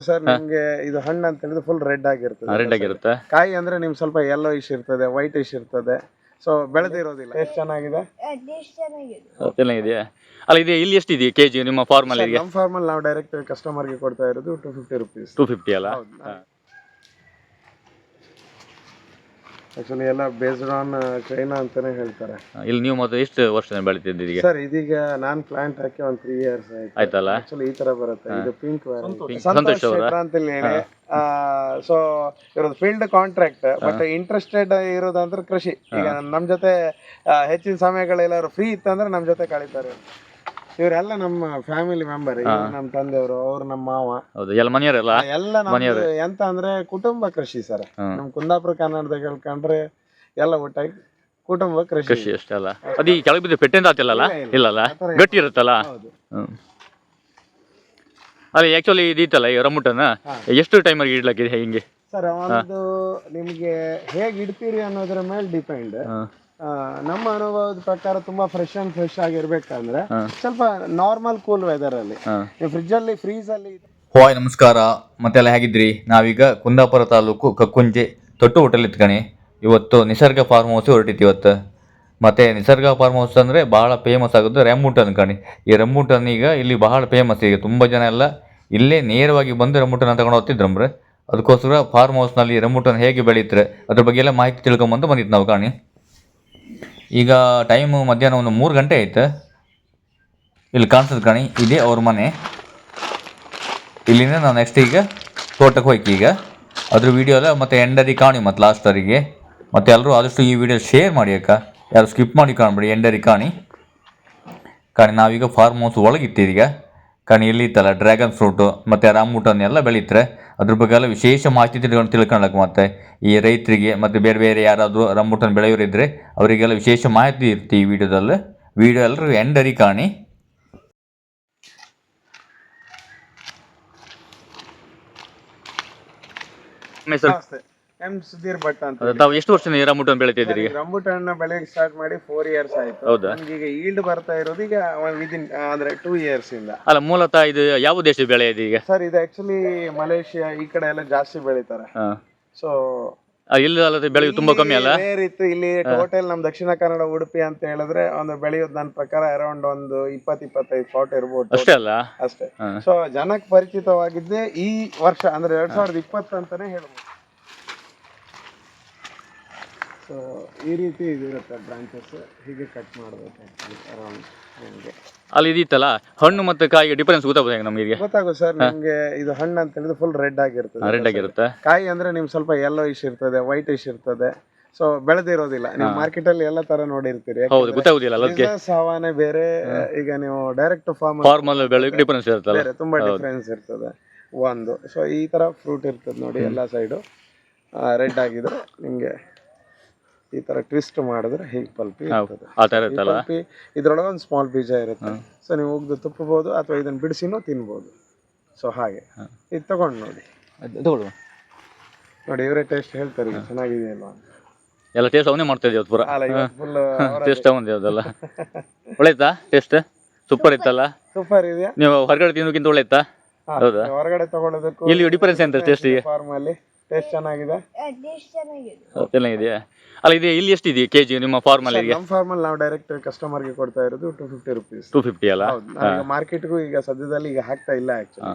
Sir ನಿಮ್ಗೆ ಇದು ಹಣ್ಣು ಅಂತ ಹೇಳಿದ್ರೆ ಫುಲ್ ರೆಡ್ ಆಗಿರ್ತದೆ. ರೆಡ್ ಆಗಿರುತ್ತೆ. ಕಾಯಿ ಅಂದ್ರೆ ನಿಮ್ ಸ್ವಲ್ಪ ಯೆಲ್ಲೋ ಇಶ್ ಇರ್ತದೆ, ವೈಟ್ ಇಶ್ ಇರ್ತದೆ. ಸೊ ಬೆಳೆದಿರೋದಿಲ್ಲ. ಎಷ್ಟು ಚೆನ್ನಾಗಿದೆ? ಚೆನ್ನಾಗಿದೆಯಾ? ಅಲ್ಲ ಇದೆ ಇಲ್ಲಿ ಎಷ್ಟಿದೆಯಾ ಕೆಜಿ ನಿಮ್ಮ ಫಾರ್ಮ್ ಅಲ್ಲಿ? ನಮ್ಮ ಫಾರ್ಮ್ ಅಲ್ಲಿ ನಾವು ಡೈರೆಕ್ಟ್ ಕಸ್ಟಮರ್ ಗೆ ಕೊಡ್ತಾ ಇರೋದು 250 rupees. 250 ಅಲ್ಲ? ಆಕ್ಚುಲಿ ಎಲ್ಲ ಬೇಸ್ಡ್ ಆನ್ ಚೈನಾ ಅಂತಾನೆ ಹೇಳ್ತಾರೆ. ಇಲ್ಲಿ ನೀವು ಮತ್ತೆ ಎಷ್ಟು ವರ್ಷ ಬೆಳಿತಿದ್ದೀರಿ? ಸರ್ ಇದೀಗ ನಾನ್ ಪ್ಲಾಂಟ್ ಹಾಕಿ ಒಂದು 3 years ಆಯ್ತಲ್ಲ. ಆಕ್ಚುಲಿ ಈ ತರ ಬರುತ್ತೆ. ಇದು ಪಿಂಕ್ ಸಂತೋಷ್ ಅವರ ಅಂತ ಹೇಳಿ. ಸೊ ಇರೋದು ಫೀಲ್ಡ್ ಕಾಂಟ್ರಾಕ್ಟ್, ಬಟ್ ಇಂಟ್ರೆಸ್ಟೆಡ್ ಇರೋದಂದ್ರೆ ಕೃಷಿ. ಈಗ ನಮ್ ಜೊತೆ ಹೆಚ್ಚಿನ ಸಮಯಗಳೆಲ್ಲರೂ ಫ್ರೀ ಇತ್ತಂದ್ರೆ ನಮ್ ಜೊತೆ ಕಳೀತಾರೆ. ಇವರೆಲ್ಲ ನಮ್ಮ ಫ್ಯಾಮಿಲಿ ಮೆಂಬರ್. ನಮ್ಮ ತಂದೆಯವರು, ಅವ್ರು ನಮ್ಮ ಮಾವ, ಎಲ್ಲ ಮನೆಯವರೆಲ್ಲ ಎಲ್ಲ ಎಂತ ಅಂದ್ರೆ ಕುಟುಂಬ ಕೃಷಿ ಸರ್. ನಮ್ ಕುಂದಾಪುರ ಕನ್ನಡದಾಗ ಹೇಳ್ಕೊಂಡ್ರೆ ಎಲ್ಲ ಒಟ್ಟಾಗಿ ಕುಟುಂಬ ಕೃಷಿ ಅಷ್ಟೇ ಅಲ್ಲ. ಅದು ಈ ಕೆಳಗೆ ಬಿದ್ದು ಪೆಟ್ಟೆಂತ ಆತಿಲ್ಲಲ್ಲ? ಇಲ್ಲಲ್ಲ, ಗಟ್ಟಿ ಇರುತ್ತಲ್ಲ. ಅದೇ ಆಕ್ಚುಲಿ ಇದಿತ್ತಲ್ಲ ಈ ರಮುಟನ್ ಎಷ್ಟು ಟೈಮರ್ಗೆ ಇಡ್ಲಕ್ಕಿದೆ ಹಿಂಗೆ? ಸರ್ ಒಂದು ನಿಮ್ಗೆ ಹೇಗೆ ಇಡ್ತೀರಿ ಅನ್ನೋದ್ರ ಮೇಲೆ ಡಿಪೆಂಡ್. ನಮ್ಮ ಅನುಭವದ ಪ್ರಕಾರ ತುಂಬಾ ಫ್ರೆಶ್ ಆಗಿರ್ಬೇಕಂದ್ರೆ ಸ್ವಲ್ಪ ನಾರ್ಮಲ್ ಕೂಲ್ ವೆದರ್ ಅಲ್ಲಿ, ಫ್ರಿಜ್ ಅಲ್ಲಿ ಫ್ರೀಸ್ ಅಲ್ಲಿ. ಹಾಯ್ ನಮಸ್ಕಾರ, ಮತ್ತೆಲ್ಲ ಹೇಗಿದ್ರಿ? ನಾವೀಗ ಕುಂದಾಪುರ ತಾಲೂಕು ಕಕ್ಕುಂಜೆ ತೊಟ್ಟು ಹೋಟೆಲ್ ಇತ್ಕಣಿ. ಇವತ್ತು ನಿಸರ್ಗ ಫಾರ್ಮ್ ಹೌಸ್ ಹೊರಟಿತ್ತು ಇವತ್ತು. ಮತ್ತು ನಿಸರ್ಗ ಫಾರ್ಮ್ ಹೌಸ್ ಅಂದರೆ ಭಾಳ ಫೇಮಸ್ ಆಗೋದು ರೆಂಬೂಟನ್ ಕಣಿ. ಈ ರೆಂಬೂಟನ್ ಈಗ ಇಲ್ಲಿ ಬಹಳ ಫೇಮಸ್. ಈಗ ತುಂಬ ಜನ ಎಲ್ಲ ಇಲ್ಲೇ ನೇರವಾಗಿ ಬಂದು ರೆಂಬೂಟನ್ ತಗೊಂಡು ಹೋಗ್ತಿದ್ರಂಬ್ರೆ. ಅದಕ್ಕೋಸ್ಕರ ಫಾರ್ಮ್ ಹೌಸ್ನಲ್ಲಿ ರೆಂಬೂಟನ್ ಹೇಗೆ ಬೆಳೀತಾರೆ ಅದ್ರ ಬಗ್ಗೆ ಎಲ್ಲ ಮಾಹಿತಿ ತಿಳ್ಕೊಂಬಂದು ಬಂದಿತ್ತು ನಾವು ಕಾಣಿ. ಈಗ ಟೈಮು ಮಧ್ಯಾಹ್ನ ಒಂದು 3 ಗಂಟೆ ಆಯ್ತು. ಇಲ್ಲಿ ಕಾಣಿಸ್ತದೆ ಕಾಣಿ, ಇದೇ ಅವ್ರ ಮನೆ. ಇಲ್ಲಿಂದ ನಾವು ನೆಕ್ಸ್ಟ್ ಈಗ ತೋಟಕ್ಕೆ ಹೋಯ್ತು. ಈಗ ಅದ್ರ ವಿಡಿಯೋ ಎಲ್ಲ ಮತ್ತು ಎಂಡರಿ ಕಾಣಿ ಮತ್ತು ಲಾಸ್ಟರಿಗೆ. ಮತ್ತು ಎಲ್ಲರೂ ಆದಷ್ಟು ಈ ವಿಡಿಯೋ ಶೇರ್ ಮಾಡಿ ಅಕ್ಕ, ಯಾರು ಸ್ಕಿಪ್ ಮಾಡಿ ಕಾಣ್ಬೇಡಿ. ಎಂಡರಿ ಕಾಣಿ ನಾವೀಗ ಫಾರ್ಮ್ ಹೌಸ್ ಒಳಗಿತ್ತೀರೀಗ. ಇಲ್ಲಿ ಇತ್ತಲ್ಲ ಡ್ರ್ಯಾಗನ್ ಫ್ರೂಟು ಮತ್ತು ರಾಂಬೂಟನ್ ಎಲ್ಲ ಬೆಳೀತಾರೆ. ಅದ್ರ ಬಗ್ಗೆ ಎಲ್ಲ ವಿಶೇಷ ಮಾಹಿತಿ ತಿಳ್ಕೊಳ್ಳೋಕೆ ಮತ್ತು ಈ ರೈತರಿಗೆ ಮತ್ತು ಬೇರೆ ಬೇರೆ ಯಾರಾದರೂ ರಾಂಬೂಟನ್ ಬೆಳೆಯೋರಿದ್ದರೆ ಅವರಿಗೆಲ್ಲ ವಿಶೇಷ ಮಾಹಿತಿ ಇರುತ್ತೆ ಈ ವಿಡಿಯೋದಲ್ಲಿ. ವಿಡಿಯೋ ಎಲ್ಲರೂ ಎಂಡರಿ ಕಾಣಿ. ಸುಧೀರ್ ಭಟ್ ಅಂತ. ತಾವು ಎಷ್ಟು ವರ್ಷ ರಾಂಬೂಟನ್ ಬೆಳಿತಿದ್ದೀರಿ? ರಾಂಬೂಟನ್ ಬೆಳೆಯಕ್ಕೆ ಸ್ಟಾರ್ಟ್ ಮಾಡಿ 4 years ಆಯ್ತು. ಹೌದಾ? ಈಗ ಈಲ್ಡ್ ಬರ್ತಾ ಇರೋದು ಈಗ ವಿದಿನ್ ಅಂದ್ರೆ 2 years ಇಂದ. ಅಲ್ಲ ಮೂಲತಃ ಇದು ಯಾವ ದೇಶದ ಬೆಳೆ ಇದೆ ಈಗ? ಸರ್ ಇದು ಆಕ್ಚುಲಿ ಮಲೇಷಿಯಾ ಈ ಕಡೆ ಎಲ್ಲ ಜಾಸ್ತಿ ಬೆಳಿತಾರೆ. ಸೊ ಇಲ್ಲಿ ಅಲ್ಲ ಬೆಳೆಯೋದು ತುಂಬಾ ಕಮ್ಮಿ ಅಲ್ಲ? ಇತ್ತು ಇಲ್ಲಿ ಟೋಟಲ್ ನಮ್ ದಕ್ಷಿಣ ಕನ್ನಡ ಉಡುಪಿ ಅಂತ ಹೇಳಿದ್ರೆ ಒಂದು ಬೆಳೆಯೋದು ನನ್ನ ಪ್ರಕಾರ ಅರೌಂಡ್ ಒಂದು 20-25 ಪಾಟ್ ಇರ್ಬೋದು ಅಷ್ಟೇ ಅಲ್ಲ? ಅಷ್ಟೇ. ಸೊ ಜನಕ್ಕೆ ಪರಿಚಿತವಾಗಿದ್ದೆ ಈ ವರ್ಷ ಅಂದ್ರೆ 2020 ಅಂತಾನೆ ಹೇಳ್ಬೋದು. ಸೊ ಈ ರೀತಿ ಇದಿರುತ್ತೆ ಬ್ರಾಂಚಸ್, ಹೀಗೆ ಕಟ್ ಮಾಡಬೇಕು ಅರೌಂಡ್ ನಿಮಗೆ. ಅಲ್ಲಿ ಇದಿತ್ತಲ್ಲ ಹಣ್ಣು ಮತ್ತೆ ಕಾಯಿಗೆ ಡಿಫರೆನ್ಸ್ ಗೊತ್ತಾಗುತ್ತೆ ನಮಗೆ? ಗೊತ್ತಾಗುತ್ತೆ ಸರ್. ನಿಮ್ಗೆ ಇದು ಹಣ್ಣು ಅಂತ ಹೇಳಿದ್ರೆ ಫುಲ್ ರೆಡ್ ಆಗಿರ್ತದೆ. ರೆಡ್ ಆಗಿರುತ್ತೆ. ಕಾಯಿ ಅಂದ್ರೆ ನಿಮ್ ಸ್ವಲ್ಪ ಯೆಲ್ಲೋ ಇಶ್ ಇರ್ತದೆ, ವೈಟ್ ಇಶ್ ಇರ್ತದೆ. ಸೊ ಬೆಳೆದಿರೋದಿಲ್ಲ. ನೀವು ಮಾರ್ಕೆಟ್ ಅಲ್ಲಿ ಎಲ್ಲ ತರ ನೋಡಿರ್ತೀರಿ. ಹೌದು, ಗೊತ್ತಾಗುದಿಲ್ಲ ಅದಕ್ಕೆ. ಸಾವಾನೆ ಬೇರೆ, ಈಗ ನೀವು ಡೈರೆಕ್ಟ್ ಫಾರ್ಮ್ ಅಲ್ಲಿ ಬೆಳೆಯೋಕೆ ಡಿಫರೆನ್ಸ್ ಇರ್ತದೆ, ಬೇರೆ ತುಂಬಾ ಡಿಫರೆನ್ಸ್ ಇರ್ತದೆ ಒಂದು. ಸೊ ಈ ತರ ಫ್ರೂಟ್ ಇರ್ತದೆ ನೋಡಿ, ಎಲ್ಲಾ ಸೈಡು ರೆಡ್ ಆಗಿದ್ರೆ ನಿಮ್ಗೆ ಈ ತರ ಟ್ವಿಸ್ಟ್ ಮಾಡಿದ್ರೆ ಹೀಗೆ ಪಲ್ಪಿ ಇರ್ತದೆ. ಪಲ್ಪಿ ಇದ್ರೊಳಗೆ ಒಂದು ಸ್ಮಾಲ್ ಬೀಜ ಇರುತ್ತೆ. ಸೊ ನೀವು ಉಗ್ದು ತುಪ್ಪಬಹುದು ಅಥವಾ ಇದನ್ನ ಬಿಡಿಸಿನೂ ತಿನ್ಬೋದು. ಸೊ ಹಾಗೆ ಇದು ತಗೊಂಡು ನೋಡಿ ಇವರೇ ಟೇಸ್ಟ್ ಹೇಳ್ತಾರೆ ಚೆನ್ನಾಗಿದೆಯಲ್ವಾ ಎಲ್ಲ. ಟೇಸ್ಟ್ ಅವನೇ ಮಾಡ್ತಾ ಇದ್ದೀವಿ ಪೂರ. ಫುಲ್ ಟೇಸ್ಟ್ ಅವನೇ ಅದಲ್ಲ. ಒಳ್ಳೆಯ್ತಾ ಟೇಸ್ಟ್? ಸೂಪರ್ ಇತ್ತಲ್ಲ? ಸೂಪರ್ ಇದೆಯಾ? ನೀವು ಹೊರಗಡೆ ತಿನ್ನೋಕ್ಕಿಂತ ಒಳ್ಳೆಯ್ತಾ? ಹೌದಾ? ಹೊರಗಡೆ ತಗೊಳ್ಳೋದಕ್ಕೂ ಇಲ್ಲಿ ಡಿಫರೆನ್ಸ್ ಎಂತ ಟೇಸ್ಟಿಗೆ? ಫಾರ್ಮ್ ಅಲ್ಲಿ ಟೇಸ್ಟ್ ಚೆನ್ನಾಗಿದೆ. ಚೆನ್ನಾಗಿದೆಯಾ? ಅಲ್ಲ ಇದೆ ಇಲ್ಲಿ ಎಷ್ಟಿದೆಯಾ ಕೆಜಿ ನಿಮ್ಮ ಫಾರ್ಮ್ ಅಲ್ಲಿ? ನಮ್ಮ ಫಾರ್ಮ್ ಅಲ್ಲಿ ನಾವು ಡೈರೆಕ್ಟ್ ಕಸ್ಟಮರ್ ಗೆ ಕೊಡ್ತಾ ಇರೋದು 250 rupees. 250 ಅಲ್ಲ? ಮಾರ್ಕೆಟ್ಗೂ ಈಗ ಸದ್ಯದಲ್ಲಿ ಈಗ ಹಾಕ್ತಾ ಇಲ್ಲ ಆಕ್ಚುಲಿ.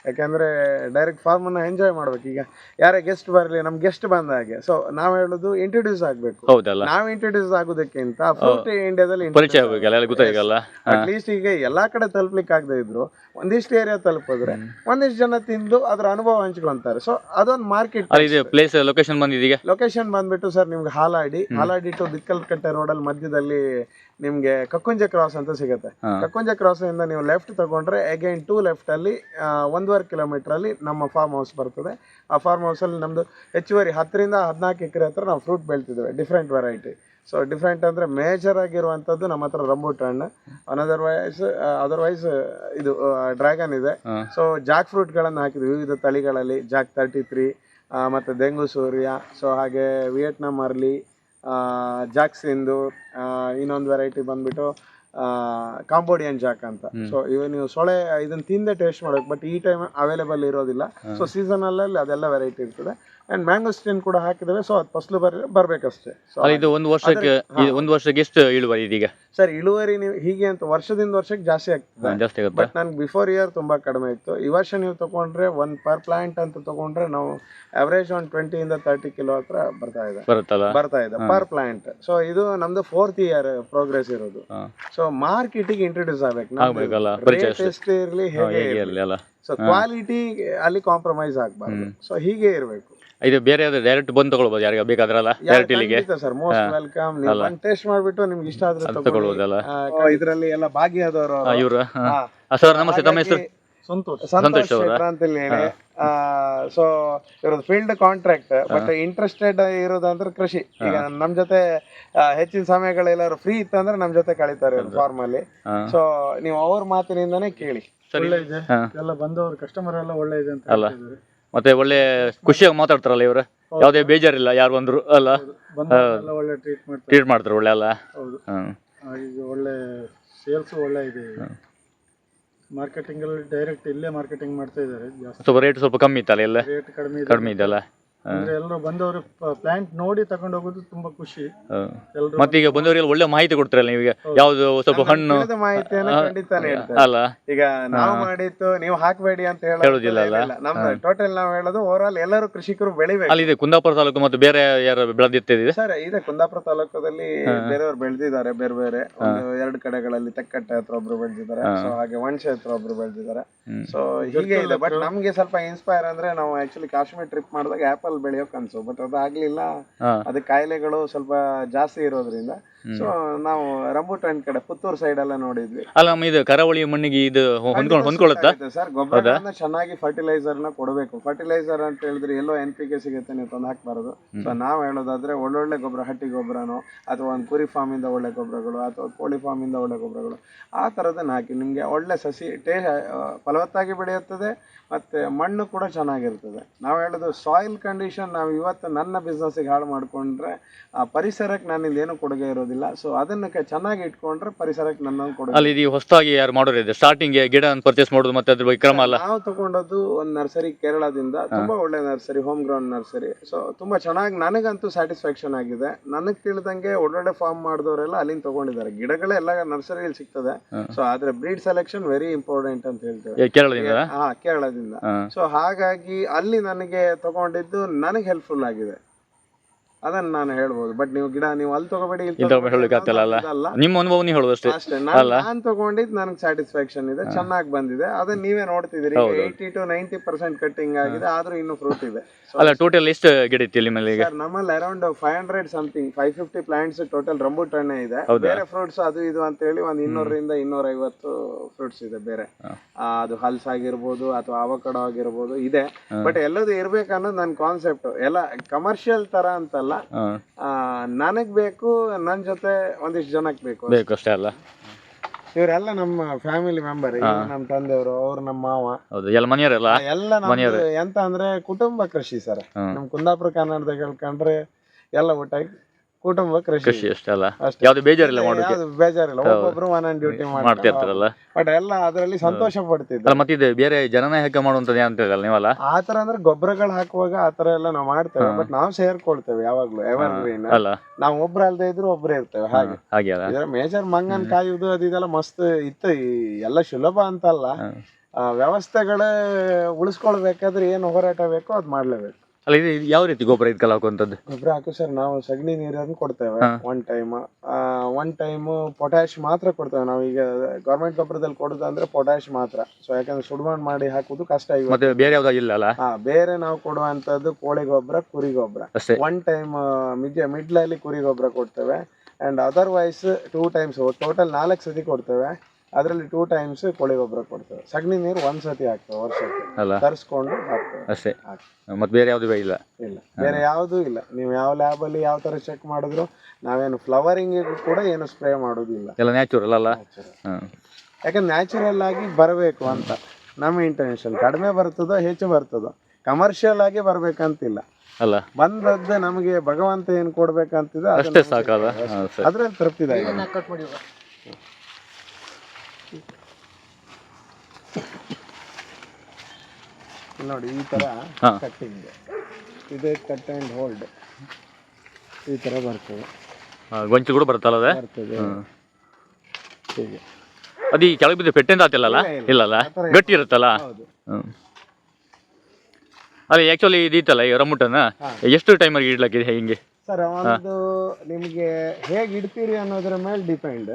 ಯಾಕಂದ್ರೆ ಡೈರೆಕ್ಟ್ ಫಾರ್ಮ್ ಅನ್ನ ಎಂಜಾಯ್ ಮಾಡ್ಬೇಕು. ಈಗ ಯಾರೇ ಗೆಸ್ಟ್ ಬರಲಿ, ನಮ್ ಗೆಸ್ಟ್ ಬಂದ ಹಾಗೆ. ಸೊ ನಾವ್ ಹೇಳುದು ಇಂಟ್ರೊಡ್ಯೂಸ್ ಆಗ್ಬೇಕು. ಹೌದಲ್ಲ? ನಾವ್ ಇಂಟ್ರೊಡ್ಯೂಸ್ ಆಗೋದಕ್ಕಿಂತ ಫ್ರೂಟ್ ಇಂಡಿಯಾದಲ್ಲಿ ಪರಿಚಯ ಆಗಬೇಕಲ್ಲ, ಗೊತ್ತಾಗಲ್ಲ. ಅಟ್ಲೀಸ್ಟ್ ಈಗ ಎಲ್ಲಾ ಕಡೆ ತಲುಪ್ಲಿಕ್ಕೆ ಆಗದೆ ಇದ್ರು ಒಂದಿಷ್ಟು ಏರಿಯಾ ತಲುಪಿದ್ರೆ ಒಂದಿಷ್ಟು ಜನ ತಿಂದು ಅದ್ರ ಅನುಭವ ಹಂಚ್ಕೊಂತಾರೆ. ಸೊ ಅದೊಂದು ಮಾರ್ಕೆಟ್. ಪ್ಲೇಸ್ ಲೊಕೇಶನ್ ಬಂದಿದೆ. ಲೊಕೇಶನ್ ಬಂದ್ಬಿಟ್ಟು ಸರ್ ನಿಮ್ಗೆ ಹಾಲಾಡಿ ಟು ಬಿಕ್ಕಲ್ಕಟ್ಟೆ ರೋಡ್ ಅಲ್ಲಿ ಮಧ್ಯದಲ್ಲಿ ನಿಮ್ಗೆ ಕಕ್ಕುಂಜೆ ಕ್ರಾಸ್ ಅಂತ ಸಿಗುತ್ತೆ. ಕಕ್ಕುಂಜೆ ಕ್ರಾಸ್ ಇಂದ ನೀವು ಲೆಫ್ಟ್ ತಗೊಂಡ್ರೆ ಅಗೈನ್ 2 ಲೆಫ್ಟ್ ಅಲ್ಲಿ 1.5 kilometer ಅಲ್ಲಿ ನಮ್ಮ ಫಾರ್ಮ್ ಹೌಸ್ ಬರ್ತದೆ. ಆ ಫಾರ್ಮ್ ಹೌಸ್ ಅಲ್ಲಿ ನಮ್ದು ಹೆಚ್ಚುವರಿ 10 ರಿಂದ 14 ಎಕರೆ ಹತ್ರ ನಾವು ಫ್ರೂಟ್ ಬೆಳ್ತಿದ್ದೇವೆ, ಡಿಫ್ರೆಂಟ್ ವೆರೈಟಿ. ಸೊ ಡಿಫ್ರೆಂಟ್ ಅಂದ್ರೆ ಮೇಜರ್ ಆಗಿರುವಂತದ್ದು ನಮ್ಮ ಹತ್ರ ರಂಬೂಟನ್. ಅದರ್ವೈಸ್ ಇದು ಡ್ರ್ಯಾಗನ್ ಇದೆ. ಸೊ ಜಾಕ್ ಫ್ರೂಟ್ ಗಳನ್ನ ಹಾಕಿದ್ವಿ ವಿವಿಧ ತಳಿಗಳಲ್ಲಿ. ಜಾಕ್ 33 ಮತ್ತೆ ದೆಂಗು ಸೂರ್ಯ. ಸೊ ಹಾಗೆ ವಿಯೆಟ್ನಾಂ ಅರ್ಲಿ, ಜಾಕ್ ಸಿಂಧು. ಇನ್ನೊಂದು ವೆರೈಟಿ ಬಂದ್ಬಿಟ್ಟು ಕಾಂಬೋಡಿಯನ್ ಜಾಕ್ ಅಂತ. ಸೊ ಇವ ನೀವು ಸೊಳೆ ಇದನ್ನ ತಿಂದೆ ಟೇಸ್ಟ್ ಮಾಡ್ಬೇಕು, ಬಟ್ ಈ ಟೈಮ್ ಅವೈಲೇಬಲ್ ಇರೋದಿಲ್ಲ. ಸೊ ಸೀಸನಲ್ ಅದೆಲ್ಲ ವೆರೈಟಿ ಇರ್ತದೆ. ಅಂಡ್ ಮ್ಯಾಂಗೋಸ್ಟಿನ್ ಕೂಡ ಹಾಕಿದ್ದೇವೆ. ಸೊ ಅದು ಫಸಲು ಬರ್ಬೇಕಷ್ಟೇ. ಸೊ ಇದು ಒಂದು ವರ್ಷಕ್ಕೆ ಎಷ್ಟು ಇಳುವರಿ ಇದೀಗ? ಸರ್ ಇಳುವರಿ ನೀವು ಹೀಗೆ ಅಂತ ವರ್ಷದಿಂದ ವರ್ಷಕ್ಕೆ ಜಾಸ್ತಿ ಆಗ್ತದೆ, ಬಟ್ ನನ್ಗೆ ಬಿಫೋರ್ ಇಯರ್ ತುಂಬಾ ಕಡಿಮೆ ಇತ್ತು. ಈ ವರ್ಷ ನೀವು ತಗೊಂಡ್ರೆ ಒಂದು ಪರ್ ಪ್ಲಾಂಟ್ ಅಂತ ತಗೊಂಡ್ರೆ ನಾವು ಅವರೇಜ್ ಒಂದು 20 ಇಂದ 30 ಕಿಲೋ ಹತ್ರ ಬರ್ತಾ ಇದೆ ಪರ್ ಪ್ಲಾಂಟ್. ಸೊ ಇದು ನಮ್ದು 4th ಇಯರ್ ಪ್ರೋಗ್ರೆಸ್ ಇರೋದು. ಸೊ ಮಾರ್ಕೆಟಿಗೆ ಇಂಟ್ರೊಡ್ಯೂಸ್ ಆಗ್ಬೇಕು, ಎಷ್ಟು ಇರ್ಲಿ ಹೇಗೆ ಇರ್ಲಿ. ಸೊ ಕ್ವಾಲಿಟಿ ಅಲ್ಲಿ ಕಾಂಪ್ರಮೈಸ್ ಆಗ್ಬಾರ್ದು. ಸೊ ಹೀಗೆ ಇರಬೇಕು. ಇದು ಬೇರೆ ಡೈರೆಕ್ಟ್ ಬಂದು ತಗೊಳ್ಬಹುದು, ಯಾರಿಗೆ ಬೇಕಾದ್ರಲ್ಲ ಡೈರೆಕ್ಟ್ ಇಲ್ಲಿಗೆ. Sir most welcome. ನೀವು ಟೇಸ್ಟ್ ಮಾಡ್ಬಿಟ್ಟು ನಿಮ್ಗೆ ಇಷ್ಟ ಆದ್ರೆ ತಗೊಳ್ಬಹುದಲ್ಲ. ಇದರಲ್ಲಿ ಎಲ್ಲ ಭಾಗಿಯಾದವರು ಇವರು. ಸರ್ ನಮಸ್ತೆ, ತಮ್ಮ ಹೆಸರು? ಸಂತೋಷ್ ಶೆಟ್ಟರ್ ಅಂತ ಹೇಳಿ. ಸೊ ಇರೋದು ಫೀಲ್ಡ್ ಕಾಂಟ್ರಾಕ್ಟ್, ಬಟ್ ಇಂಟ್ರೆಸ್ಟೆಡ್ ಇರೋದಂದ್ರೆ ಕೃಷಿ. ಈಗ ನಮ್ ಜೊತೆ ಹೆಚ್ಚಿನ ಸಮಯಗಳೆಲ್ಲರೂ ಫ್ರೀ ಇತ್ತಂದ್ರೆ ನಮ್ ಜೊತೆ ಕಳೀತಾರೆ ಫಾರ್ಮ್ ಅಲ್ಲಿ. ಸೊ ನೀವು ಅವ್ರ ಮಾತಿನಿಂದಾನೇ ಕೇಳಿ. ಒಳ್ಳೆ ಇದೆ, ಎಲ್ಲ ಬಂದವರು ಕಸ್ಟಮರ್ ಎಲ್ಲ ಒಳ್ಳೆ ಇದೆ ಅಂತ ಅಲ್ಲ. ಮತ್ತೆ ಒಳ್ಳೆ ಖುಷಿಯಾಗಿ ಮಾತಾಡ್ತಾರಲ್ಲ ಇವರು, ಯಾವುದೇ ಬೇಜಾರಿಲ್ಲ ಯಾರು ಬಂದ್ರು ಅಲ್ಲ. ಒಳ್ಳೆ ಟ್ರೀಟ್ ಮಾಡ್ತಾರೆ ಒಳ್ಳೆ ಅಲ್ಲ. ಹೌದು, ಈಗ ಒಳ್ಳೆ ಸೇಲ್ಸ್ ಒಳ್ಳೆ ಇದೆ. ಮಾರ್ಕೆಟಿಂಗ್ ಅಲ್ಲಿ ಡೈರೆಕ್ಟ್ ಇಲ್ಲೇ ಮಾರ್ಕೆಟಿಂಗ್ ಮಾಡ್ತಾ ಇದ್ದಾರೆ. ಸ್ವಲ್ಪ ರೇಟ್ ಸ್ವಲ್ಪ ಕಮ್ಮಿ ಇತ್ತಲ್ಲ, ಎಲ್ಲ ರೇಟ್ ಕಡಿಮೆ ಇದೆಲ್ಲ. ಅಂದ್ರೆ ಎಲ್ಲರೂ ಬಂದವರು ಪ್ಲಾಂಟ್ ನೋಡಿ ತಗೊಂಡು ಹೋಗೋದು ತುಂಬಾ ಖುಷಿ. ಮತ್ತೆ ಈಗ ಬಂದವರಿಗೆ ಒಳ್ಳೆ ಮಾಹಿತಿ ಕೊಡ್ತಾರಲ್ಲ ನೀವೀಗ, ಯಾವ್ದು ಸ್ವಲ್ಪ ಹಣ್ಣು ಮಾಹಿತಿಯನ್ನು ಖಂಡಿತಾನೆ ಹೇಳ್ತಾರೆ. ಅಲ್ಲ. ಈಗ ನಾವು ಮಾಡಿತ್ತು ನೀವು ಹಾಕ್ಬೇಡಿ ಅಂತ ಹೇಳೋದಿಲ್ಲ ಅಲ್ಲ. ನಮ್ದು ಟೋಟಲ್ ನಾವು ಹೇಳೋದು ಓವರ್ ಆಲ್ ಎಲ್ಲರೂ ಕೃಷಿಕರು ಬೆಳಿಬೇಕು. ಅಲ್ಲಿ ಇದೆ ಕುಂದಾಪುರ ತಾಲೂಕು ಮತ್ತು ಬೇರೆ ಯಾರು ಬೆಳೆದಿರ್ತಿದೆ ಸರ್? ಇದೆ ಕುಂದಾಪುರ ತಾಲೂಕದಲ್ಲಿ ಬೇರೆಯವರು ಬೆಳೆದಿದ್ದಾರೆ, ಬೇರೆ ಬೇರೆ ಒಂದು 2 ಕಡೆಗಳಲ್ಲಿ ತೆಕ್ಕಟ್ಟೆ ಹತ್ರ ಒಬ್ರು ಬೆಳೆದಿದ್ದಾರೆ. ಸೊ ಹಾಗೆ ವಣಸೆ ಹತ್ರ ಒಬ್ರು ಬೆಳೆದಿದ್ದಾರೆ. ಸೊ ಹೀಗೆ ಇದೆ. ಬಟ್ ನಮ್ಗೆ ಸ್ವಲ್ಪ ಇನ್ಸ್ಪೈರ್ ಅಂದ್ರೆ ನಾವು ಆಕ್ಚುಲಿ ಕಾಶ್ಮೀರ್ ಟ್ರಿಪ್ ಮಾಡಿದಾಗ ಆಪಲ್ ಬೆಳೆಯೋ ಕನ್ಸು, ಬಟ್ ಅದು ಆಗ್ಲಿಲ್ಲ. ಅದಕ್ಕೆ ಕಾಯಿಲೆಗಳು ಸ್ವಲ್ಪ ಜಾಸ್ತಿ ಇರೋದ್ರಿಂದ ಸೊ ನಾವು ರಂಬುಟಾನ್ ಕಡೆ ಪುತ್ತೂರು ಸೈಡ್ ಎಲ್ಲ ನೋಡಿದ್ವಿ. ಅಲ್ಲ, ಇದು ಕರಾವಳಿ ಮಣ್ಣಿಗೆ ಇದು ಹೊಂದ್ಕೊಳ್ಳುತ್ತಾ ಸರ್? ಗೊಬ್ಬರಗಳನ್ನ ಚೆನ್ನಾಗಿ ಫರ್ಟಿಲೈಸರ್ ನ ಕೊಡಬೇಕು. ಫರ್ಟಿಲೈಸರ್ ಅಂತ ಹೇಳಿದ್ರೆ ಎಲ್ಲೋ NPK ಸಿಗುತ್ತೆ, ನೀವು ತಂದು ಹಾಕ್ಬಾರದು. ಸೊ ನಾವ್ ಹೇಳೋದಾದ್ರೆ ಒಳ್ಳೊಳ್ಳೆ ಗೊಬ್ಬರ, ಹಟ್ಟಿ ಗೊಬ್ಬರನೋ ಅಥವಾ ಒಂದು ಕುರಿ ಫಾರ್ಮ್ ಇಂದ ಒಳ್ಳೆ ಗೊಬ್ಬರಗಳು ಅಥವಾ ಕೋಳಿ ಫಾರ್ಮ್ ಇಂದ ಒಳ್ಳೆ ಗೊಬ್ಬರಗಳು, ಆ ತರದನ್ನ ಹಾಕಿ ನಿಮ್ಗೆ ಒಳ್ಳೆ ಸಸಿ ಫಲವತ್ತಾಗಿ ಬೆಳೆಯುತ್ತದೆ. ಮತ್ತೆ ಮಣ್ಣು ಕೂಡ ಚೆನ್ನಾಗಿರ್ತದೆ. ನಾವು ಹೇಳೋದು ಸಾಯಿಲ್ ಕಂಡೀಷನ್. ನಾವು ಇವತ್ತು ನನ್ನ ಬಿಸ್ನೆಸ್ಗೆ ಹಾಳು ಮಾಡ್ಕೊಂಡ್ರೆ ಪರಿಸರಕ್ಕೆ ನನ್ನಿಂದ ಏನು ಕೊಡುಗೆ ಇರೋದಿಲ್ಲ. ಸೊ ಅದನ್ನ ಚೆನ್ನಾಗಿ ಇಟ್ಕೊಂಡ್ರೆ ಪರಿಸರಕ್ಕೆ ನನ್ನ ಕೊಡುಗೆ. ಅಲ್ಲಿ ಇದು ಹೊಸದಾಗಿ ಯಾರು ಮಾಡೋರಿದೆ ಸ್ಟಾರ್ಟಿಂಗ್ ಗಿಡ ಪರ್ಚೇಸ್ ಮಾಡೋದು, ಮತ್ತೆ ಅದ್ರ ಬಗ್ಗೆ ಕ್ರಮ ಅಲ್ಲ. ನಾವು ತಗೊಂಡದ್ದು ಒಂದು ನರ್ಸರಿ ಕೇರಳದಿಂದ, ತುಂಬಾ ಒಳ್ಳೆ nursery, home ground nursery. So ತುಂಬಾ ಚೆನ್ನಾಗಿ ನನಗಂತೂ ಸ್ಯಾಟಿಸ್ಫ್ಯಾಕ್ಷನ್ ಆಗಿದೆ. ನನಗೆ ತಿಳಿದಂಗೆ ಒಳ್ಳೊಳ್ಳೆ ಫಾರ್ಮ್ ಮಾಡಿದವರೆಲ್ಲ ಅಲ್ಲಿಂದ ತಗೊಂಡಿದ್ದಾರೆ. ಗಿಡಗಳೇ ಎಲ್ಲ ನರ್ಸರಿಯಲ್ಲಿ ಸಿಗ್ತದೆ. ಸೊ ಆದ್ರೆ ಬ್ರೀಡ್ ಸೆಲೆಕ್ಷನ್ ವೆರಿ ಇಂಪಾರ್ಟೆಂಟ್ ಅಂತ ಹೇಳ್ತೇವೆ ಕೇರಳದಿಂದ. ಕೇರಳದಿಂದ. ಸೊ ಹಾಗಾಗಿ ಅಲ್ಲಿ ನನಗೆ ತಗೊಂಡಿದ್ದು ನನಗೆ ಹೆಲ್ಪ್ಫುಲ್ ಆಗಿದೆ, ಅದನ್ನ ನಾನು ಹೇಳ್ಬೋದು. ಬಟ್ ನೀವು ಗಿಡ ನೀವು ಅಲ್ಲಿ ತಗೋಬೇಡಿ, ನಿಮ್ಮ ಅನುಭವ ನೀವು ಹೇಳೋದು ಅಷ್ಟೇ. ನಾನ್ ತಗೊಂಡಿದ್ದು ನನಗೆ ಸ್ಯಾಟಿಸ್ಫ್ಯಾಕ್ಷನ್ ಇದೆ, ಚೆನ್ನಾಗಿ ಬಂದಿದೆ. ಅದನ್ನ ನೀವೇ ನೋಡ್ತಿದ್ದೀರಿ. 80 to 90% ಕಟ್ಟಿಂಗ್ ಆಗಿದೆ, ಆದ್ರೂ ಇನ್ನು ಫ್ರೂಟ್ ಇದೆ. ಅಲ್ಲ, ಟೋಟಲ್ ಎಷ್ಟು ಗಿಡ ಇತ್ತು ನಿಮ್ಮಲ್ಲಿ? ನಮ್ಮಲ್ಲಿ around 500 something 550 plants total rambutan ಇದೆ. ಬೇರೆ ಫ್ರೂಟ್ಸ್ ಅದು ಇದು ಅಂತ ಹೇಳಿ ಒಂದು 200 ರಿಂದ 250 ಫ್ರೂಟ್ಸ್ ಇದೆ ಬೇರೆ. ಅದು ಹಲ್ಸ್ ಆಗಿರ್ಬೋದು ಅಥವಾ ಅವಕಡೋ ಆಗಿರ್ಬೋದು ಇದೆ. ಬಟ್ ಎಲ್ಲದೂ ಇರ್ಬೇಕನ್ನೋದು ನನ್ನ ಕಾನ್ಸೆಪ್ಟ್. ಎಲ್ಲ ಕಮರ್ಷಿಯಲ್ ತರ ಅಂತಲ್ಲ, ನನಗ್ ಬೇಕು, ನನ್ ಜೊತೆ ಒಂದಿಷ್ಟು ಜನಕ್ಕೆ ಬೇಕು ಅಷ್ಟೇ ಅಲ್ಲ. ಇವರೆಲ್ಲ ನಮ್ಮ ಫ್ಯಾಮಿಲಿ ಮೆಂಬರ್. ನಮ್ಮ ತಂದೆಯವರು, ಅವ್ರು ನಮ್ಮ ಮಾವ, ಎಲ್ಲ ಮನೆಯವರೆಲ್ಲ ಎಲ್ಲ ಎಂತ ಅಂದ್ರೆ ಕುಟುಂಬ ಕೃಷಿ ಸರ್. ನಮ್ ಕುಂದಾಪುರ ಕನ್ನಡದಾಗ ಹೇಳ್ಕೊಂಡ್ರೆ ಎಲ್ಲ ಒಟ್ಟಾಗಿ ಕುಟುಂಬ ಕೃಷಿ ಅಷ್ಟೇ ಅಲ್ಲ. ಯಾವ್ದು ಬೇಜಾರಿಲ್ಲ ಮಾಡೋಕೆ, ಬೇಜಾರಿಲ್ಲ. ಒಬ್ಬೊಬ್ರು ಒಂದೊಂದು ಡ್ಯೂಟಿ ಮಾಡ್ತಿರ್ತಾರಲ್ಲ. ಬಟ್ ಎಲ್ಲ ಅದರಲ್ಲಿ ಸಂತೋಷ ಪಡ್ತಿದ್ರು. ಮತ್ತೆ ಇದು ಬೇರೆ ಜನನಾಯಕ ಮಾಡುವಂತದ್ದು ಅಂತ ಹೇಳಲ್ಲ ನೀವಲ್ಲ? ಆತರ ಅಂದ್ರೆ ಗೊಬ್ಬರಗಳು ಹಾಕುವಾಗ ಆತರ ಎಲ್ಲ ನಾವು ಮಾಡ್ತೇವೆ. ಬಟ್ ನಾವು ಸೇರ್ಕೊಳ್ತೇವೆ ಯಾವಾಗ್ಲೂ ಎವರ್ಗ್ರೀನ್. ನಾವು ಒಬ್ರು ಅಲ್ದೇ ಇದ್ರು ಒಬ್ರೇ ಇರ್ತೇವೆ. ಹಾಗೆ ಇದ್ರ ಮೇಜರ್ ಮಂಗನ್ ಕಾಯುವುದು ಅದು ಇದೆಲ್ಲ ಮಸ್ತ್ ಇತ್ತು. ಎಲ್ಲ ಸುಲಭ ಅಂತಲ್ಲ, ವ್ಯವಸ್ಥೆಗಳೇ ಉಳಿಸ್ಕೊಳ್ಬೇಕಾದ್ರೆ ಏನು ಹೋರಾಟ ಬೇಕೋ ಅದ್ ಮಾಡ್ಲೇಬೇಕು. ಅಲ್ಲ, ಇದು ಯಾವ ರೀತಿ ಗೊಬ್ಬರ ಇದಕ್ಕೆಲ್ಲ ಹಾಕುವಂಥದ್ದು? ಗೊಬ್ಬರ ಹಾಕು ಸರ್, ನಾವು ಸಗಣಿ ನೀರನ್ನು ಕೊಡ್ತೇವೆ ಒನ್ ಟೈಮ್ ಪೊಟ್ಯಾಶ್ ಮಾತ್ರ ಕೊಡ್ತೇವೆ. ನಾವು ಈಗ ಗೌರ್ಮೆಂಟ್ ಗೊಬ್ಬರದಲ್ಲಿ ಕೊಡುದು ಅಂದ್ರೆ ಪೊಟ್ಯಾಶ್ ಮಾತ್ರ. ಸೊ ಯಾಕಂದ್ರೆ ಸುಡ್ಮಣ್ ಮಾಡಿ ಹಾಕುದು ಕಷ್ಟ. ಮತ್ತೆ ಬೇರೆ ಯಾವ್ದು ಇಲ್ಲ ಅಲ್ಲ? ಬೇರೆ ನಾವು ಕೊಡುವಂತದ್ದು ಕೋಳಿ ಗೊಬ್ಬರ, ಕುರಿ ಗೊಬ್ಬರ. ಒನ್ ಟೈಮ್ ಮಿಡ್ಲಲ್ಲಿ ಕುರಿ ಗೊಬ್ಬರ ಕೊಡ್ತೇವೆ. ಅಂಡ್ ಅದರ್ವೈಸ್ 2 times ಟೋಟಲ್ 4 ಸತಿ ಕೊಡ್ತೇವೆ. ಅದರಲ್ಲಿ 2 times ಕೋಳಿ ಗೊಬ್ಬರ ಕೊಡ್ತೇವೆ. ಸಗಣಿ ನೀರು 1 ಸತಿ ಹಾಕ್ತೇವೆ ವರ್ಷಕ್ಕೆ, ತರಿಸ್ಕೊಂಡು ಹಾಕ್ತೇವೆ ಅಷ್ಟೇ. ಮತ್ತೆ ಬೇರೆ ಯಾವ್ದು ಇಲ್ಲ? ಬೇರೆ ಯಾವ್ದು ಇಲ್ಲ. ನೀವು ಯಾವ ಲ್ಯಾಬ್ ಅಲ್ಲಿ ಯಾವ ತರ ಚೆಕ್ ಮಾಡಿದ್ರು ನಾವೇನು ಫ್ಲವರಿಂಗ್ ಕೂಡ ಏನು ಸ್ಪ್ರೇ ಮಾಡೋದಿಲ್ಲ. ಎಲ್ಲ ನ್ಯಾಚುರಲ್ ಅಲ್ಲ? ಯಾಕಂದ್ರೆ ನ್ಯಾಚುರಲ್ ಆಗಿ ಬರಬೇಕು ಅಂತ ನಮ್ಮ ಇಂಟೆನ್ಷನ್. ಕಡಿಮೆ ಬರ್ತದೋ ಹೆಚ್ಚು ಬರ್ತದೋ, ಕಮರ್ಷಿಯಲ್ ಆಗಿ ಬರ್ಬೇಕಂತಿಲ್ಲ. ಅಲ್ಲ, ಬಂದದ್ದೇ ನಮಗೆ ಭಗವಂತ ಏನ್ ಕೊಡ್ಬೇಕಂತಿದೆ ಅಷ್ಟೇ ಸಾಕಲ್ಲ, ಅದ್ರಲ್ಲಿ ತೃಪ್ತಿದೆ. ನೋಡಿ ಈ ತರ ಹಾ. ಕಟ್ಟಿಂಗ್, ಇದೇ ಕಟ್ ಆ್ಯಂಡ್ ಹೋಲ್ಡ್ ಈ ತರ ಬರ್ತದೆ. ಗೊಂಚಲು ಕೂಡ ಬರುತ್ತಲ್ಲ ಅದೇ ಬರ್ತದೆ ಹೀಗೆ. ಅದು ಈ ಕೆಳಗೆ ಬಿದ್ದು ಪೆಟ್ಟೆಂತ ಆತಿಲ್ಲಲ್ಲ? ಇಲ್ಲಲ್ಲ, ಗಟ್ಟಿ ಇರುತ್ತಲ್ಲ. ಹೌದು. ಅದೇ ಆ್ಯಕ್ಚುಲಿ ಇದಿತ್ತಲ್ಲ ಈ ರಮುಟನ್ನ ಎಷ್ಟು ಟೈಮಲ್ಲಿ ಇಡ್ಲಕ್ಕೆ ಹಿಂಗೆ? ಸರ್ ಒಂದು ನಿಮಗೆ ಹೇಗೆ ಇಡ್ತೀರಿ ಅನ್ನೋದ್ರ ಮೇಲೆ ಡಿಪೆಂಡ್.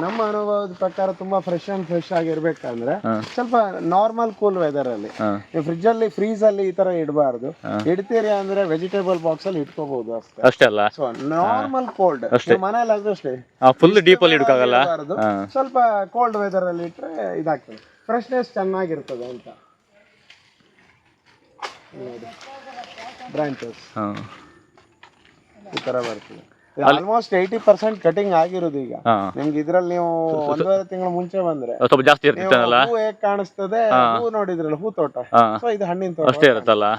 ನಮ್ಮ ಅನುಭವದ ಪ್ರಕಾರ ತುಂಬಾ ಫ್ರೆಶ್ ಆಗಿರ್ಬೇಕಂದ್ರೆ ಸ್ವಲ್ಪ ನಾರ್ಮಲ್ ಕೂಲ್ ವೆದರ್ ಅಲ್ಲಿ, ನೀವು ಫ್ರಿಜ್ ಅಲ್ಲಿ ಫ್ರೀಸ್ ಅಲ್ಲಿ ಈ ತರ ಇಡಬಾರ್ದು. ಇಡ್ತೀರಿ ಅಂದ್ರೆ ವೆಜಿಟೇಬಲ್ ಬಾಕ್ಸ್ ಅಲ್ಲಿ ಇಟ್ಕೋಬಹುದು ಅಷ್ಟೇ. ಅಷ್ಟೇ ಅಲ್ಲ, ಸೊ ನಾರ್ಮಲ್ ಕೋಲ್ಡ್ ಮನೇಲಿ ಆದ್ರೂ ಅಷ್ಟೇ, ಫುಲ್ ಡೀಪ್ ಅಲ್ಲಿ ಇಡಕ್ಕಾಗಲ್ಲ. ಸ್ವಲ್ಪ ಕೋಲ್ಡ್ ವೆದರ್ ಅಲ್ಲಿ ಇಟ್ರೆ ಇದಾಗ್ತದೆ, ಫ್ರೆಶ್ನೆಸ್ ಚೆನ್ನಾಗಿರ್ತದೆ ಅಂತ. ಬ್ರಾಂಚಸ್ ಈ ತರ ಬರ್ತದೆ. ಆಲ್ಮೋಸ್ಟ್ 80% ಕಟಿಂಗ್ ಆಗಿರೋದು ಈಗ. ನಿಮ್ಗೆ ಇದ್ರಲ್ಲಿ ನೀವು 1.5 ತಿಂಗಳ ಮುಂಚೆ ಬಂದ್ರೆ ಸ್ವಲ್ಪ ಜಾಸ್ತಿ ಇರ್ತಿತ್ತಲ್ಲ, ಹೂ ಹೇಗ್ ಕಾಣಿಸ್ತದೆ, ಹೂ ನೋಡಿದ್ರಲ್ಲ ಹೂ ತೋಟ, ಸೊ ಇದು ಹಣ್ಣಿನ ತೋಟ ಅಷ್ಟೇ ಇರುತ್ತಲ್ಲ.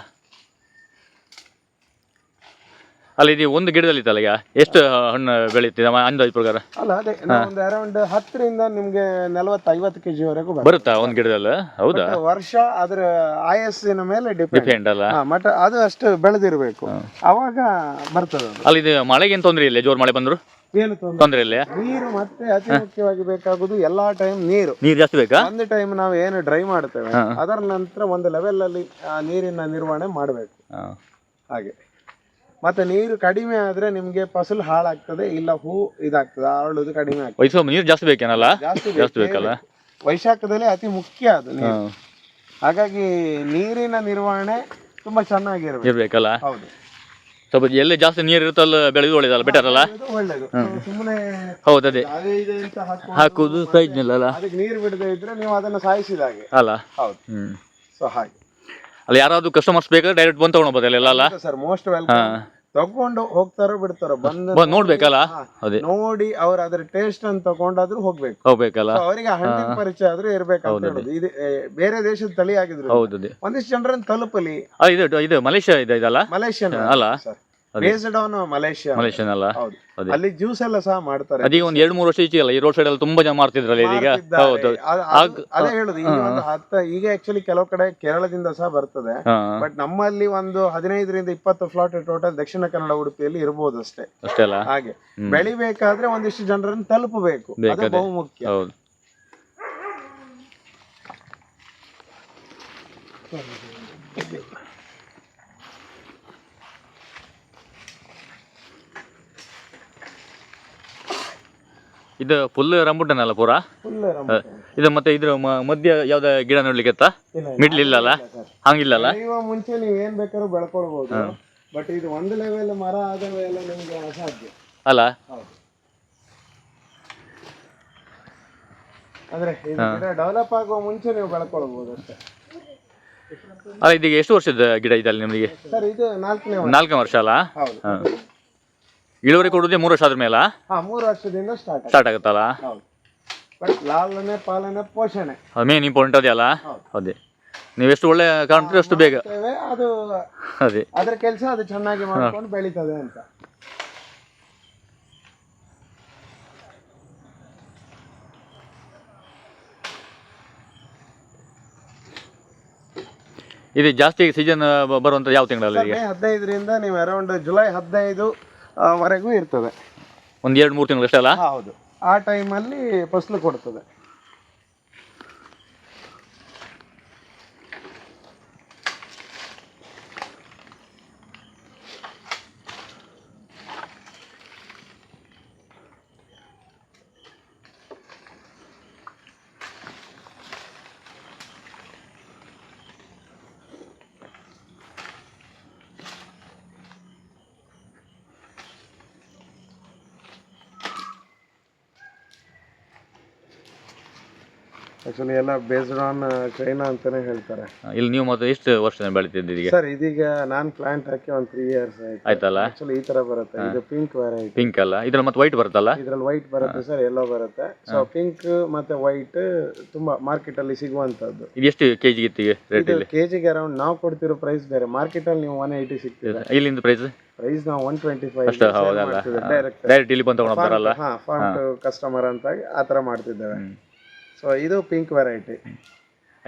ಅಲ್ಲ ಇದು ಒಂದು ಗಿಡದಲ್ಲಿ ಇತ್ತಲ್ಲ, ಈಗ ಎಷ್ಟು ಹಣ್ಣು ಬೆಳೀತಿದೆ ಅಂದಾಜು ಪ್ರಕಾರ? ಅಲ್ಲ ಅದೇ ಒಂದು ಅರೌಂಡ್ 10ರಿಂದ ನಿಮ್ಗೆ 40-50 kg ವರೆಗೂ ಬರುತ್ತಾ ಒಂದು ಗಿಡದಲ್ಲಿ? ಹೌದಾ? ವರ್ಷ ಅದ್ರ ಆಯಸ್ಸಿನ ಮೇಲೆ ಡಿಪೆಂಡ್ ಅಲ್ಲ, ಮಟ ಅದು ಅಷ್ಟು ಬೆಳೆದಿರ್ಬೇಕು, ಅವಾಗ ಬರ್ತದೆ. ಅಲ್ಲ ಇದು ಮಳೆಗೆ ಏನು ತೊಂದರೆ ಇಲ್ಲ? ಜೋರ್ ಮಳೆ ಬಂದ್ರು ಏನು ತೊಂದರೆ ಇಲ್ಲ? ನೀರು ಮತ್ತೆ ಅತಿ ಮುಖ್ಯವಾಗಿ ಬೇಕಾಗುದು ಎಲ್ಲಾ ಟೈಮ್ ನೀರು ಜಾಸ್ತಿ ಬೇಕಾ? ಒಂದು ಟೈಮ್ ನಾವು ಏನು ಡ್ರೈ ಮಾಡ್ತೇವೆ ಅದರ ನಂತರ ಒಂದು ಲೆವೆಲ್ ಅಲ್ಲಿ ನೀರಿನ ನಿರ್ವಹಣೆ ಮಾಡಬೇಕು. ಹಾಗೆ ಮತ್ತೆ ನೀರು ಕಡಿಮೆ ಆದ್ರೆ ನಿಮ್ಗೆ ಫಸಲು ಹಾಳಾಗ್ತದೆ, ಇಲ್ಲ ಹೂ ಇದಾಗ್ತದೆ, ಅರಳುದು ಕಡಿಮೆ ಆಗ್ತದೆ. ನೀರು ಜಾಸ್ತಿ ಬೇಕೇನಲ್ಲ? ಜಾಸ್ತಿ ಬೇಕಲ್ಲ. ವೈಶಾಖದಲ್ಲಿ ಅತಿ ಮುಖ್ಯ ಅದು ನೀರು. ಹಾಗಾಗಿ ನೀರಿನ ನಿರ್ವಹಣೆ ತುಂಬಾ ಚೆನ್ನಾಗಿರ್ಬೇಕಲ್ಲ. ಹೌದು. ಸ್ವಲ್ಪ ಎಲ್ಲಿ ಜಾಸ್ತಿ ನೀರು ಇರುತ್ತಲ್ಲ ಬೆಳೆದು ಒಳ್ಳೇದಲ್ಲ, ಬೆಟರ್ ಅಲ್ಲ? ಒಳ್ಳೇದು. ಸುಮ್ಮನೆ ಹೌದು, ಅದೇ ಹಾಕುದು ಪ್ರಯೋಜನ ಇಲ್ಲ. ಅದಕ್ಕೆ ನೀರು ಬಿಡದೆ ಇದ್ರೆ ನೀವು ಅದನ್ನ ಸಾಯಿಸಿದ ಹಾಗೆ ಅಲ್ಲ. ಹೌದು. ಸೊ ಹಾಗೆ ಅಲ್ಲ ಯಾರಾದ್ರೂ ಕಸ್ಟಮರ್ಸ್ ಬೇಕಾದ್ರೆ ಡೈರೆಕ್ಟ್ ಬಂದು ತಗೊಂಡ್ಬೋದಲ್ಲ ಅಲ್ಲ ಸರ್? Most welcome. ತಗೊಂಡು ಹೋಗ್ತಾರೋ ಬಿಡ್ತಾರೋ ಬಂದು ನೋಡ್ಬೇಕಲ್ಲ, ಅದೇ ನೋಡಿ ಅವ್ರ ಅದ್ರ ಟೇಸ್ಟ್ ಅನ್ನು ತಗೊಂಡಾದ್ರೂ ಹೋಗ್ಬೇಕಲ್ಲ. ಅವರಿಗೆ ಹಣ್ಣಿನ ಪರಿಚಯ ಆದ್ರೂ ಇರ್ಬೇಕಂತ ಹೇಳುದು. ಇದು ಬೇರೆ ದೇಶದ ತಳಿ ಆಗಿದ್ರು ಒಂದಿಷ್ಟು ಜನರನ್ನು ತಲುಪಲಿ. ಇದು ಮಲೇಷ್ಯಾ ಇದಲ್ಲ? ಮಲೇಷಿಯನ್ ಅಲ್ಲ, ಬೇಸ್ಡ್ ಆನ್ ಮಲೇಷಿಯನ್ ಅಲ್ಲ? ಅಲ್ಲಿ ಜ್ಯೂಸ್ ಎಲ್ಲ ಸಹ ಮಾಡ್ತಾರೆ. ಅದೀಗ ಒಂದ್ 2-3 ವರ್ಷ ಈಚೆ ಅಲ್ಲ, ಈ ರೋಡ್ ಸೈಡ್ ಅಲ್ಲಿ ತುಂಬಾ ಜನ ಮಾಡ್ತಿದ್ರಲ್ಲ ಇದೀಗ. ಅದೇ ಹೇಳುದು, ಈಗ ಆಕ್ಚುಲಿ ಕೆಲವು ಕಡೆ ಕೇರಳದಿಂದ ಸಹ ಬರ್ತದೆ, ಬಟ್ ನಮ್ಮಲ್ಲಿ ಒಂದು 15-20 ಫ್ಲಾಟ್ ಟೋಟಲ್ ದಕ್ಷಿಣ ಕನ್ನಡ ಉಡುಪಿಯಲ್ಲಿ ಇರ್ಬೋದು ಅಷ್ಟೇ. ಹಾಗೆ ಬೆಳಿಬೇಕಾದ್ರೆ ಒಂದಿಷ್ಟು ಜನರನ್ನು ತಲುಪಬೇಕು, ಅದು ಬಹು ಮುಖ್ಯ. ಇದು ಫುಲ್ ರಂಬುಟನ್ ಅಲ್ಲ ಪೂರಾ? ಇದು ಮತ್ತೆ ಇದ್ರ ಮಧ್ಯ ಯಾವ್ದ ಗಿಡ ನೋಡ್ಲಿಕ್ಕೆ ಮಿಡ್ಲ್ ಇಲ್ಲಲ್ಲ? ಹಂಗಿಲ್ಲಲ್ಲ? ಮುಂಚೆ ನೀವು ಏನ್ ಬೇಕಾದ್ರೂ ಬೆಳ್ಕೊಳ್ಬಹುದು, ಬಟ್ ಇದು ಒಂದು ಲೆವೆಲ್ ಮರ ಆದ ಮೇಲೆ ನಿಮ್ಗೆ ಅಸಾಧ್ಯ ಅಲ್ಲ? ಅಂದ್ರೆ ಡೆವಲಪ್ ಆಗುವ ಮುಂಚೆ ನೀವು ಬೆಳ್ಕೊಳ್ಬಹುದು ಅಷ್ಟೇ. ಅಲ್ಲ ಇದೀಗ ಎಷ್ಟು ವರ್ಷದ ಗಿಡ ಇದಲ್ಲ ನಿಮಗೆ? ಸರ್ ಇದು 4ನೇ ವರ್ಷ ಅಲ್ಲ? ಇಳುವರಿ ಕೊಡುದೇ 3 ವರ್ಷ ಆದ್ರ ಮೇಲೆ? 3 ವರ್ಷದಿಂದ ಸ್ಟಾರ್ಟ್ ಆಗುತ್ತಲ್ಲ? ಬಟ್ ಲಾಲನೆ ಪಾಲನೆ ಪೋಷಣೆ ಮೇನ್ ಇಂಪಾರ್ಟೆಂಟ್ ಅದೇ ಅಲ್ಲ? ಅದೇ ನೀವೆಷ್ಟು ಒಳ್ಳೆ ಕಾಣ್ತೀರಿ ಅಷ್ಟು ಬೇಗ ಅದು ಅದೇ ಅದ್ರ ಕೆಲಸ ಅದು ಚೆನ್ನಾಗಿ ಮಾಡ್ಕೊಂಡು ಬೆಳೀತದೆ ಅಂತ. ಇದು ಜಾಸ್ತಿ ಸೀಸನ್ ಬರುವಂತ ಯಾವ ತಿಂಗಳಲ್ಲಿ? ಮೇ 15ರಿಂದ ನೀವು ಅರೌಂಡ್ ಜುಲೈ 15 ವರೆಗೂ ಇರ್ತದೆ. ಒಂದು 2-3 ತಿಂಗಳು ಅಷ್ಟೇ ಅಲ್ಲ? ಹೌದು, ಆ ಟೈಮಲ್ಲಿ ಫಸಲು ಕೊಡ್ತದೆ. ಆಕ್ಚುಲಿ ಎಲ್ಲ ಬೇಸ್ಡ್ ಆನ್ ಚೈನಾ ಅಂತಾನೆ ಹೇಳ್ತಾರೆ. ಇಲ್ಲಿ ನೀವು ಮತ್ತೆ ಎಷ್ಟು ವರ್ಷ ಬೆಳಿತಿದ್ದೀರಿ? ಸರ್ ಇದೀಗ ನಾನು ಪ್ಲಾಂಟ್ ಹಾಕಿ ಒಂದು 3 years ಆಯ್ತಲ್ಲ? ಆಕ್ಚುಲಿ ಈ ತರ ಬರುತ್ತೆ. ಇದು ಪಿಂಕ್ ವೆರೈಟಿ. ಪಿಂಕ್ ಅಲ್ಲ, ಇದ್ರಲ್ಲಿ ಮತ್ತೆ ವೈಟ್ ಬರುತ್ತಲ್ಲ? ಇದ್ರಲ್ಲಿ ವೈಟ್ ಬರುತ್ತೆ ಸರ್, ಯೆಲ್ಲೋ ಬರುತ್ತೆ. ಸೊ ಪಿಂಕ್ ಮತ್ತೆ ವೈಟ್ ತುಂಬಾ ಮಾರ್ಕೆಟ್ ಅಲ್ಲಿ ಸಿಗುವಂತದ್ದು. ಇದು ಎಷ್ಟು ಕೆಜಿ ಇತ್ತಿಗೆ ರೇಟ್? ಇಲ್ಲಿ ಕೆಜಿಗೆ ಅರೌಂಡ್ ನಾವು ಕೊಡ್ತಿರೋ ಪ್ರೈಸ್ ಬೇರೆ, ಮಾರ್ಕೆಟ್ ಅಲ್ಲಿ ನೀವು 180 ಸಿಗ್ತಿದೆ. ಇಲ್ಲಿಂದ ಪ್ರೈಸ್ ನಾವು 125 ಅಷ್ಟೇ. ಹೌದಲ್ಲ? ಡೈರೆಕ್ಟ್ ಇಲ್ಲಿ ಬಂದು ತಗೊಂಡು ಹೋಗ್ತಾರಲ್ಲ? ಫಾರ್ಮ್ ಟು ಕಸ್ಟಮರ್ ಅಂತ ಆತರ ಮಾಡ್ತಿದ್ದೇವೆ. ಸೊ ಇದು ಪಿಂಕ್ ವೆರೈಟಿ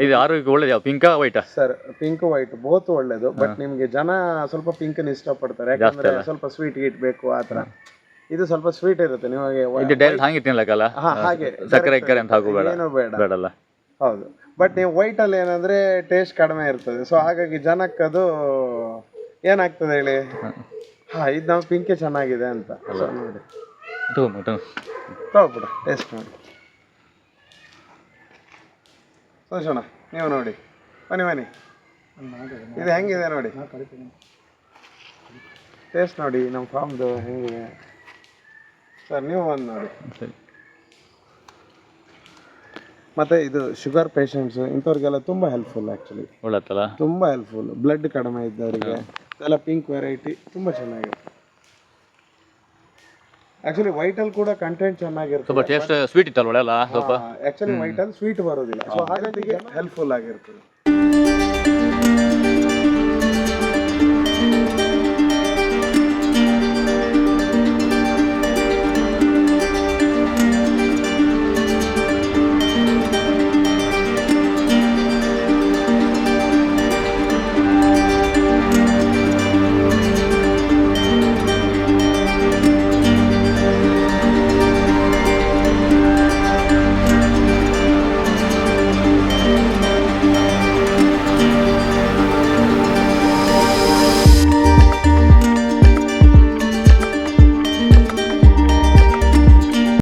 ಇದು ಆರೋಗ್ಯಕ್ಕೆ ಒಳ್ಳೇದು ಯಾವ ಪಿಂಕಾ ವೈಟಾ? ಸರ್. ಪಿಂಕ್ ವೈಟ್ ಬೋತ್ ಒಳ್ಳೇದು, ಬಟ್ ನಿಮ್ಗೆ ಜನ ಸ್ವಲ್ಪ ಪಿಂಕ್ ಇಷ್ಟಪಡ್ತಾರೆ, ಯಾಕಂದ್ರೆ ಸ್ವಲ್ಪ ಸ್ವೀಟ್ ಗೀಟ್ ಬೇಕು ಆ ತರ. ಇದು ಸ್ವಲ್ಪ ಸ್ವೀಟ್ ಇರುತ್ತೆ ನಿಮಗೆ. ಇದು ಡೈರೆಕ್ಟ್ ಹಾಗೆ ತಿನ್ಲಕ್ಕಲ್ಲ, ಹಾಗೆ ಸಕ್ಕರೆ ಗಿಕ್ಕರೆ ಅಂತ ಹಾಕೋಬೇಡ, ಏನು ಬೇಡ. ಬೇಡಲ್ಲ. ಹೌದು, ಬಟ್ ನೀವು ವೈಟ್ ಅಲ್ಲಿ ಏನಂದ್ರೆ ಟೇಸ್ಟ್ ಕಡಿಮೆ ಇರ್ತದೆ. ಸೊ ಹಾಗಾಗಿ ಜನಕ್ಕೆ ಅದು ಏನಾಗ್ತದೆ ಹೇಳಿ, ಇದು ನಾವು ಪಿಂಕೆ ಚೆನ್ನಾಗಿದೆ ಅಂತ. So ನೋಡಿ ತಗೋಬಿಡ ಟೇಸ್ಟ್ ಮಾಡಿ ತೋರ್ಸೋಣ. ನೀವು ನೋಡಿ, ಬನ್ನಿ ಇದು ಹೆಂಗಿದೆ ನೋಡಿ, ಟೇಸ್ಟ್ ನೋಡಿ ನಮ್ಮ ಫಾರ್ಮ್ದು ಹೆಂಗಿದೆ ಸರ್. ನೀವು ಒಂದು ನೋಡಿ. ಮತ್ತೆ ಇದು ಶುಗರ್ ಪೇಷಂಟ್ಸ್ ಇಂಥವ್ರಿಗೆಲ್ಲ ತುಂಬ ಹೆಲ್ಪ್ಫುಲ್, ಆ್ಯಕ್ಚುಲಿ ಒಳ್ಳತ್ತಲ್ಲ, ತುಂಬ ಹೆಲ್ಪ್ಫುಲ್. ಬ್ಲಡ್ ಕಡಿಮೆ ಇದ್ದವರಿಗೆ ಎಲ್ಲ ಪಿಂಕ್ ವೆರೈಟಿ ತುಂಬ ಚೆನ್ನಾಗಿದೆ. ಆಕ್ಚುಲಿ ವೈಟ್ ಅಲ್ಲಿ ಕೂಡ ಕಂಟೆಂಟ್ ಚೆನ್ನಾಗಿರುತ್ತೆ, ಸ್ವಲ್ಪ ಟೇಸ್ಟ್ ಸ್ವೀಟ್ ಇತ್ತಲ್ಲ ಒಳ್ಳೆಲ್ಲ ಸ್ವಲ್ಪ. ಆಕ್ಚುಲಿ ವೈಟ್ ಅಲ್ಲಿ ಸ್ವೀಟ್ ಬರೋದಿಲ್ಲ, ಸೊ ಹಾಗಾಗಿ ಹೆಲ್ಪ್ಫುಲ್ ಆಗಿರ್ತದೆ.